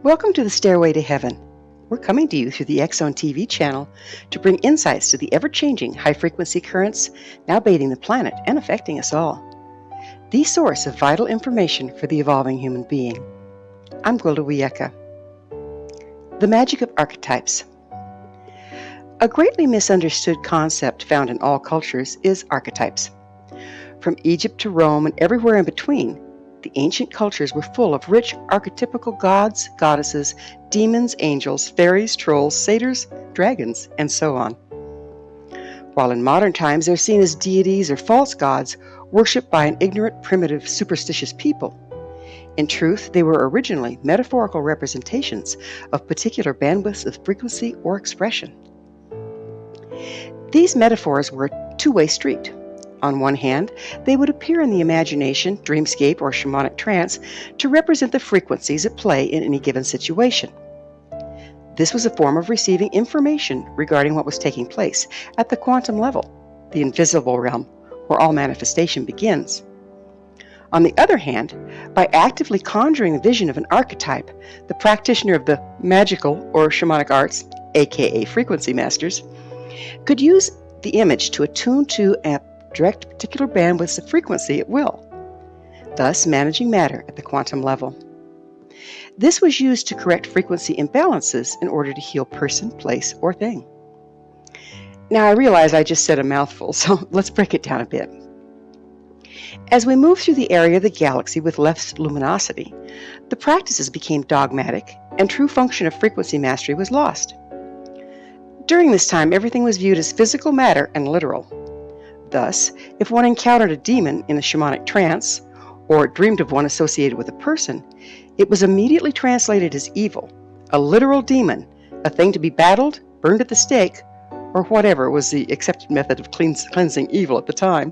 Welcome to the Stairway to Heaven. We're coming to you through the X-Zone TV channel to bring insights to the ever-changing high-frequency currents now bathing the planet and affecting us all. The source of vital information for the evolving human being. I'm Gwilda Wiyaka. The magic of archetypes. A greatly misunderstood concept found in all cultures is archetypes. From Egypt to Rome and everywhere in between, the ancient cultures were full of rich archetypical gods, goddesses, demons, angels, fairies, trolls, satyrs, dragons, and so on. While in modern times they're seen as deities or false gods worshipped by an ignorant, primitive, superstitious people, in truth they were originally metaphorical representations of particular bandwidths of frequency or expression. These metaphors were a two-way street. On one hand, they would appear in the imagination, dreamscape, or shamanic trance to represent the frequencies at play in any given situation. This was a form of receiving information regarding what was taking place at the quantum level, the invisible realm, where all manifestation begins. On the other hand, by actively conjuring the vision of an archetype, the practitioner of the magical or shamanic arts, aka frequency masters, could use the image to attune to a direct particular bandwidths of frequency at will, thus managing matter at the quantum level. This was used to correct frequency imbalances in order to heal person, place, or thing. Now I realize I just said a mouthful, so let's break it down a bit. As we move through the area of the galaxy with less luminosity, the practices became dogmatic and true function of frequency mastery was lost. During this time, everything was viewed as physical matter and literal. Thus, if one encountered a demon in a shamanic trance, or dreamed of one associated with a person, it was immediately translated as evil, a literal demon, a thing to be battled, burned at the stake, or whatever was the accepted method of cleansing evil at the time.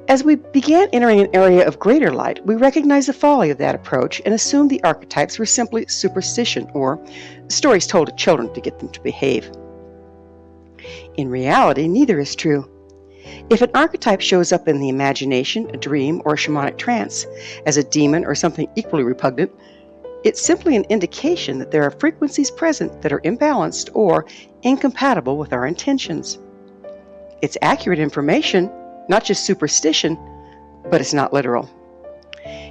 As we began entering an area of greater light, we recognized the folly of that approach and assumed the archetypes were simply superstition or stories told to children to get them to behave. In reality, neither is true. If an archetype shows up in the imagination, a dream, or a shamanic trance as a demon or something equally repugnant, it's simply an indication that there are frequencies present that are imbalanced or incompatible with our intentions. It's accurate information, not just superstition, but it's not literal.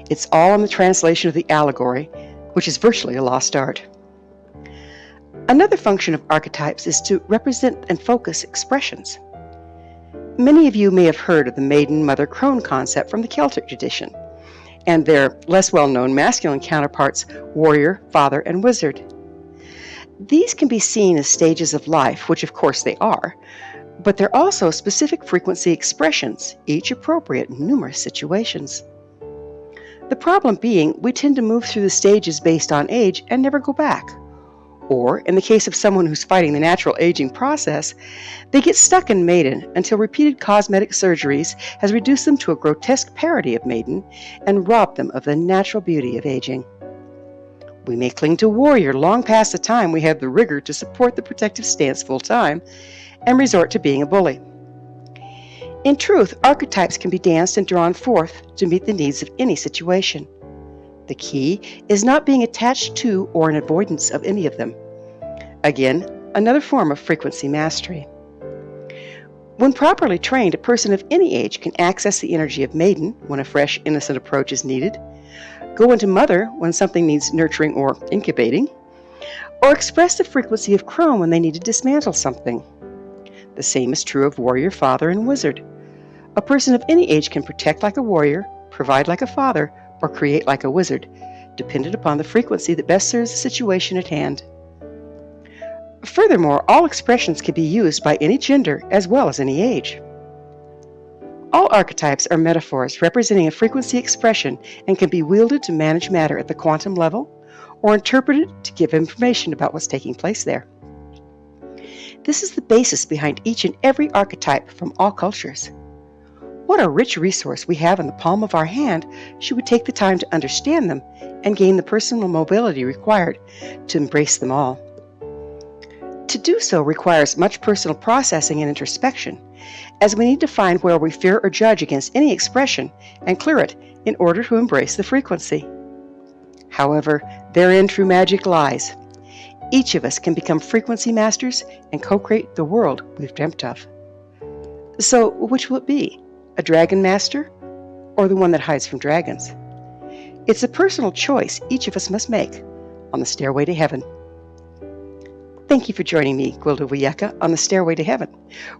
It's all in the translation of the allegory, which is virtually a lost art. Another function of archetypes is to represent and focus expressions. Many of you may have heard of the maiden, mother, crone concept from the Celtic tradition, and their less well-known masculine counterparts, warrior, father, and wizard. These can be seen as stages of life, which of course they are, but they're also specific frequency expressions, each appropriate in numerous situations. The problem being, we tend to move through the stages based on age and never go back. Or, in the case of someone who's fighting the natural aging process, they get stuck in maiden until repeated cosmetic surgeries has reduced them to a grotesque parody of maiden and robbed them of the natural beauty of aging. We may cling to warrior long past the time we have the rigor to support the protective stance full time and resort to being a bully. In truth, archetypes can be danced and drawn forth to meet the needs of any situation. The key is not being attached to or an avoidance of any of them. Again, another form of frequency mastery. When properly trained, a person of any age can access the energy of maiden when a fresh, innocent approach is needed, go into mother when something needs nurturing or incubating, or express the frequency of crone when they need to dismantle something. The same is true of warrior, father, and wizard. A person of any age can protect like a warrior, provide like a father, or create like a wizard, dependent upon the frequency that best serves the situation at hand. Furthermore, all expressions can be used by any gender as well as any age. All archetypes are metaphors representing a frequency expression and can be wielded to manage matter at the quantum level or interpreted to give information about what's taking place there. This is the basis behind each and every archetype from all cultures. What a rich resource we have in the palm of our hand should we take the time to understand them and gain the personal mobility required to embrace them all. To do so requires much personal processing and introspection, as we need to find where we fear or judge against any expression and clear it in order to embrace the frequency. However, therein true magic lies. Each of us can become frequency masters and co-create the world we've dreamt of. So, which will it be? A dragon master or the one that hides from dragons? It's a personal choice each of us must make on the Stairway to Heaven. Thank you for joining me, Gwilda Wiyaka, on the Stairway to Heaven,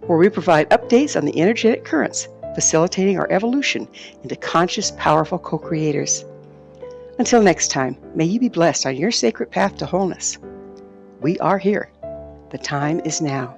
where we provide updates on the energetic currents facilitating our evolution into conscious, powerful co-creators. Until next time, may you be blessed on your sacred path to wholeness. We are here. The time is now.